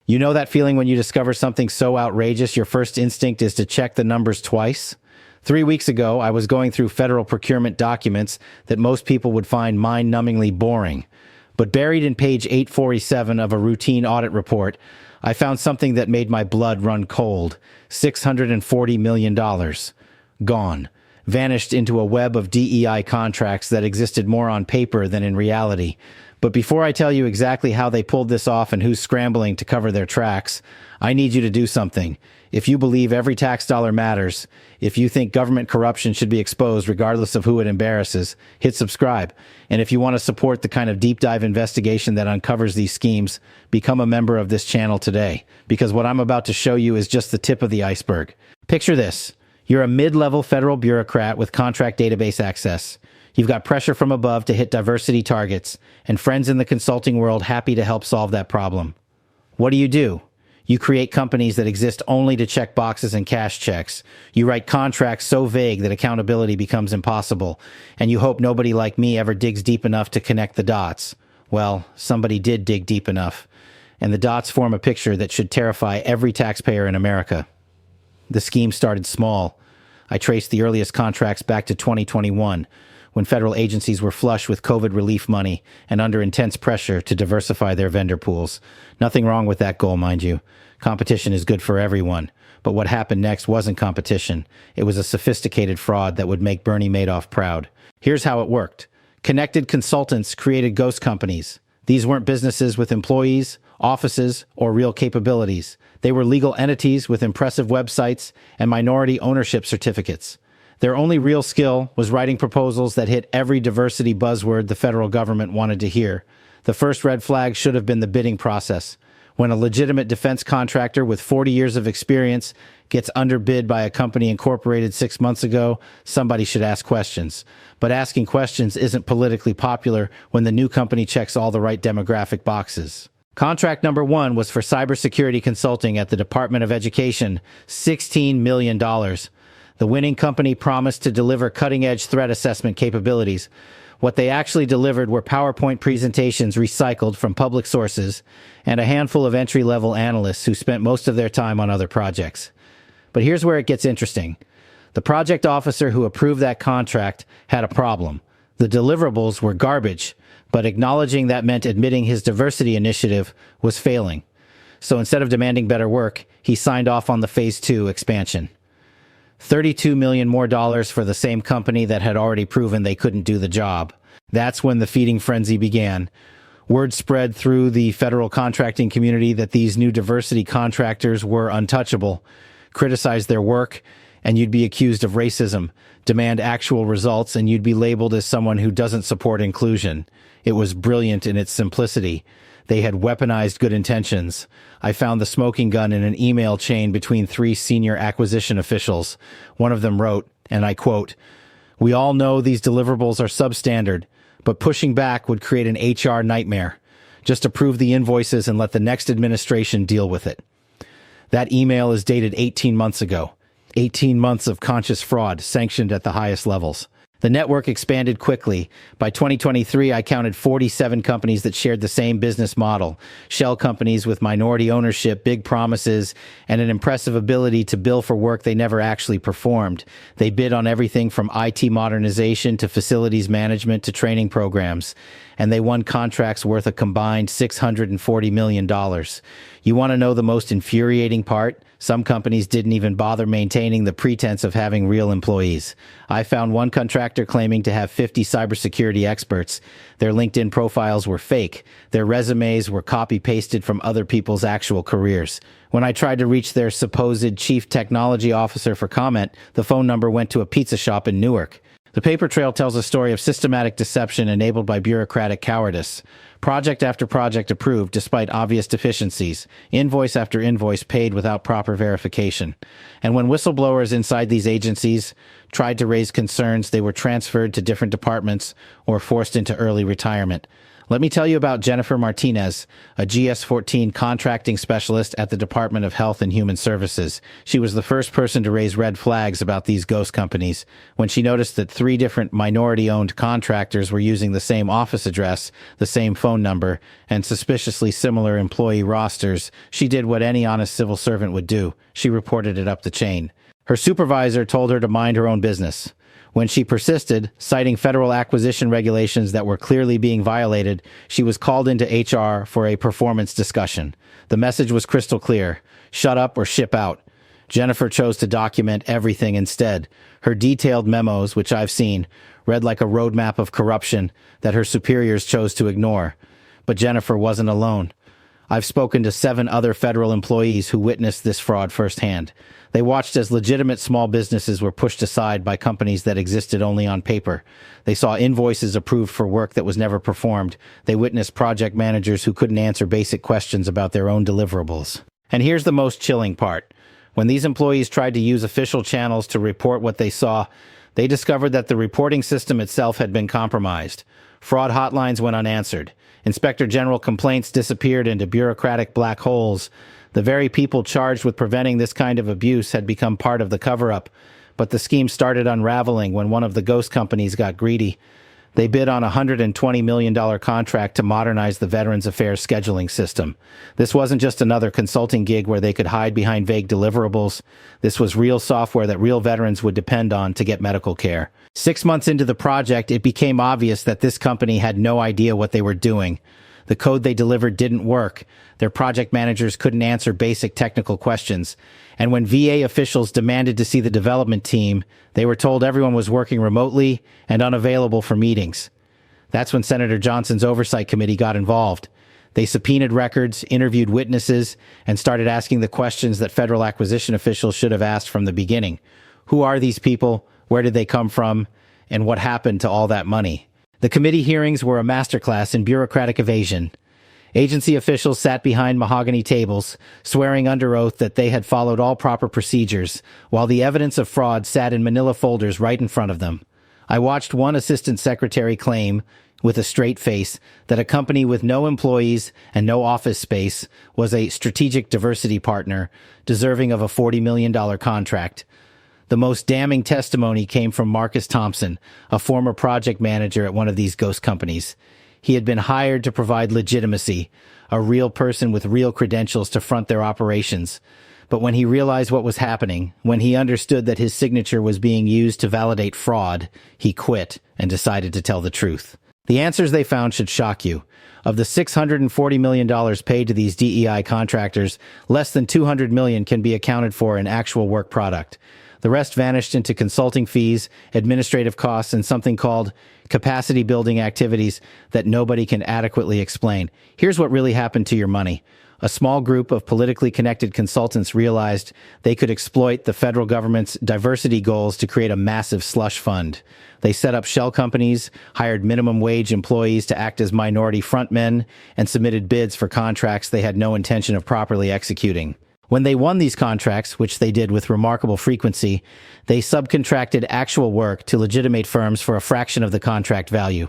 You know that feeling when you discover something so outrageous your first instinct is to check the numbers twice? 3 weeks ago, I was going through federal procurement documents that most people would find mind-numbingly boring. But buried in page 847 of a routine audit report, I found something that made my blood run cold. $640 million. Gone. Vanished into a web of DEI contracts that existed more on paper than in reality. But before I tell you exactly how they pulled this off and who's scrambling to cover their tracks, I need you to do something. If you believe every tax dollar matters, if you think government corruption should be exposed regardless of who it embarrasses, hit subscribe. And if you want to support the kind of deep dive investigation that uncovers these schemes, become a member of this channel today. Because what I'm about to show you is just the tip of the iceberg. Picture this. You're a mid-level federal bureaucrat with contract database access. You've got pressure from above to hit diversity targets, and friends in the consulting world happy to help solve that problem. What do? You create companies that exist only to check boxes and cash checks. You write contracts so vague that accountability becomes impossible, and you hope nobody like me ever digs deep enough to connect the dots. Well, somebody did dig deep enough, and the dots form a picture that should terrify every taxpayer in America. The scheme started small. I traced the earliest contracts back to 2021, when federal agencies were flush with COVID relief money and under intense pressure to diversify their vendor pools. Nothing wrong with that goal, mind you. Competition is good for everyone. But what happened next wasn't competition. It was a sophisticated fraud that would make Bernie Madoff proud. Here's how it worked. Connected consultants created ghost companies. These weren't businesses with employees, offices, or real capabilities. They were legal entities with impressive websites and minority ownership certificates. Their only real skill was writing proposals that hit every diversity buzzword the federal government wanted to hear. The first red flag should have been the bidding process. When a legitimate defense contractor with 40 years of experience gets underbid by a company incorporated 6 months ago, somebody should ask questions. But asking questions isn't politically popular when the new company checks all the right demographic boxes. Contract number 1 was for cybersecurity consulting at the Department of Education, $16 million. The winning company promised to deliver cutting-edge threat assessment capabilities. What they actually delivered were PowerPoint presentations recycled from public sources and a handful of entry-level analysts who spent most of their time on other projects. But here's where it gets interesting. The project officer who approved that contract had a problem. The deliverables were garbage, but acknowledging that meant admitting his diversity initiative was failing. So instead of demanding better work, he signed off on the Phase 2 expansion. $32 million more for the same company that had already proven they couldn't do the job. That's when the feeding frenzy began. Word spread through the federal contracting community that these new diversity contractors were untouchable. Criticize their work, and you'd be accused of racism. Demand actual results, and you'd be labeled as someone who doesn't support inclusion. It was brilliant in its simplicity. They had weaponized good intentions. I found the smoking gun in an email chain between 3 senior acquisition officials. One of them wrote, and I quote, "We all know these deliverables are substandard, but pushing back would create an HR nightmare. Just approve the invoices and let the next administration deal with it." That email is dated 18 months ago. 18 months of conscious fraud sanctioned at the highest levels. The network expanded quickly. By 2023, I counted 47 companies that shared the same business model. Shell companies with minority ownership, big promises, and an impressive ability to bill for work they never actually performed. They bid on everything from IT modernization to facilities management to training programs. And they won contracts worth a combined $640 million. You want to know the most infuriating part? Some companies didn't even bother maintaining the pretense of having real employees. I found one contractor claiming to have 50 cybersecurity experts. Their LinkedIn profiles were fake. Their resumes were copy-pasted from other people's actual careers. When I tried to reach their supposed chief technology officer for comment, the phone number went to a pizza shop in Newark. The paper trail tells a story of systematic deception enabled by bureaucratic cowardice. Project after project approved despite obvious deficiencies. Invoice after invoice paid without proper verification. And when whistleblowers inside these agencies tried to raise concerns, they were transferred to different departments or forced into early retirement. Let me tell you about Jennifer Martinez, a GS-14 contracting specialist at the Department of Health and Human Services. She was the first person to raise red flags about these ghost companies. When she noticed that 3 different minority-owned contractors were using the same office address, the same phone number, and suspiciously similar employee rosters, she did what any honest civil servant would do. She reported it up the chain. Her supervisor told her to mind her own business. When she persisted, citing federal acquisition regulations that were clearly being violated, she was called into HR for a performance discussion. The message was crystal clear: shut up or ship out. Jennifer chose to document everything instead. Her detailed memos, which I've seen, read like a roadmap of corruption that her superiors chose to ignore. But Jennifer wasn't alone. I've spoken to 7 other federal employees who witnessed this fraud firsthand. They watched as legitimate small businesses were pushed aside by companies that existed only on paper. They saw invoices approved for work that was never performed. They witnessed project managers who couldn't answer basic questions about their own deliverables. And here's the most chilling part. When these employees tried to use official channels to report what they saw, they discovered that the reporting system itself had been compromised. Fraud hotlines went unanswered. Inspector General complaints disappeared into bureaucratic black holes. The very people charged with preventing this kind of abuse had become part of the cover-up, but the scheme started unraveling when one of the ghost companies got greedy. They bid on a $120 million contract to modernize the Veterans Affairs scheduling system. This wasn't just another consulting gig where they could hide behind vague deliverables. This was real software that real veterans would depend on to get medical care. 6 months into the project, it became obvious that this company had no idea what they were doing. The code they delivered didn't work. Their project managers couldn't answer basic technical questions. And when VA officials demanded to see the development team, they were told everyone was working remotely and unavailable for meetings. That's when Senator Johnson's Oversight Committee got involved. They subpoenaed records, interviewed witnesses, and started asking the questions that federal acquisition officials should have asked from the beginning. Who are these people? Where did they come from? And what happened to all that money? The committee hearings were a masterclass in bureaucratic evasion. Agency officials sat behind mahogany tables, swearing under oath that they had followed all proper procedures, while the evidence of fraud sat in manila folders right in front of them. I watched one assistant secretary claim, with a straight face, that a company with no employees and no office space was a strategic diversity partner, deserving of a $40 million contract. The most damning testimony came from Marcus Thompson, a former project manager at one of these ghost companies. He had been hired to provide legitimacy, a real person with real credentials to front their operations. But when he realized what was happening, when he understood that his signature was being used to validate fraud, he quit and decided to tell the truth. The answers they found should shock you. Of the $640 million paid to these DEI contractors, less than $200 million can be accounted for in actual work product. The rest vanished into consulting fees, administrative costs, and something called capacity building activities that nobody can adequately explain. Here's what really happened to your money. A small group of politically connected consultants realized they could exploit the federal government's diversity goals to create a massive slush fund. They set up shell companies, hired minimum wage employees to act as minority frontmen, and submitted bids for contracts they had no intention of properly executing. When they won these contracts, which they did with remarkable frequency, they subcontracted actual work to legitimate firms for a fraction of the contract value.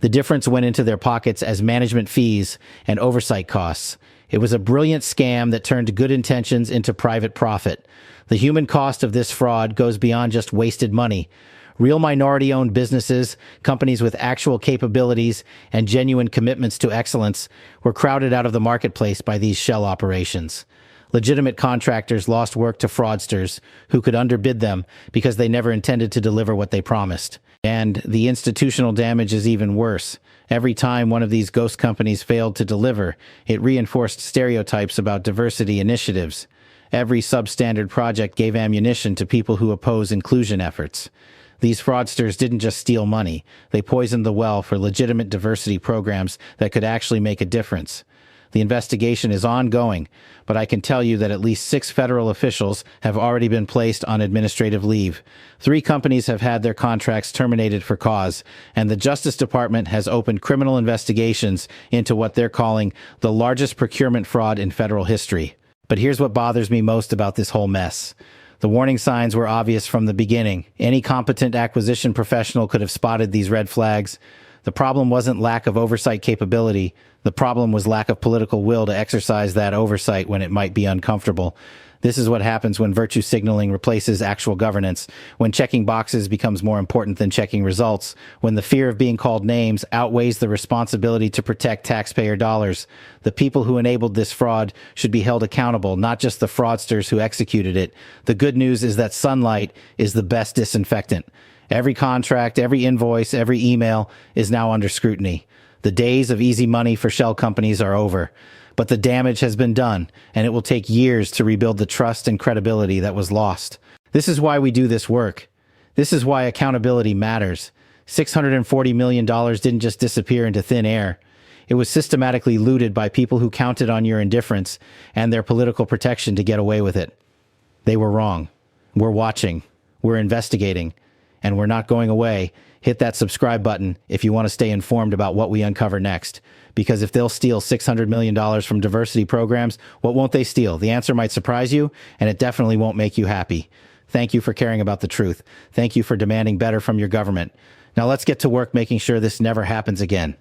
The difference went into their pockets as management fees and oversight costs. It was a brilliant scam that turned good intentions into private profit. The human cost of this fraud goes beyond just wasted money. Real minority-owned businesses, companies with actual capabilities and genuine commitments to excellence, were crowded out of the marketplace by these shell operations. Legitimate contractors lost work to fraudsters who could underbid them because they never intended to deliver what they promised. And the institutional damage is even worse. Every time one of these ghost companies failed to deliver, it reinforced stereotypes about diversity initiatives. Every substandard project gave ammunition to people who oppose inclusion efforts. These fraudsters didn't just steal money. They poisoned the well for legitimate diversity programs that could actually make a difference. The investigation is ongoing, but I can tell you that at least 6 federal officials have already been placed on administrative leave. 3 companies have had their contracts terminated for cause, and the Justice Department has opened criminal investigations into what they're calling the largest procurement fraud in federal history. But here's what bothers me most about this whole mess. The warning signs were obvious from the beginning. Any competent acquisition professional could have spotted these red flags. The problem wasn't lack of oversight capability. The problem was lack of political will to exercise that oversight when it might be uncomfortable. This is what happens when virtue signaling replaces actual governance, when checking boxes becomes more important than checking results, when the fear of being called names outweighs the responsibility to protect taxpayer dollars. The people who enabled this fraud should be held accountable, not just the fraudsters who executed it. The good news is that sunlight is the best disinfectant. Every contract, every invoice, every email is now under scrutiny. The days of easy money for shell companies are over. But the damage has been done, and it will take years to rebuild the trust and credibility that was lost. This is why we do this work. This is why accountability matters. $640 million didn't just disappear into thin air. It was systematically looted by people who counted on your indifference and their political protection to get away with it. They were wrong. We're watching. We're investigating. And we're not going away. Hit that subscribe button if you want to stay informed about what we uncover next. Because if they'll steal $600 million from diversity programs, what won't they steal? The answer might surprise you, and it definitely won't make you happy. Thank you for caring about the truth. Thank you for demanding better from your government. Now let's get to work making sure this never happens again.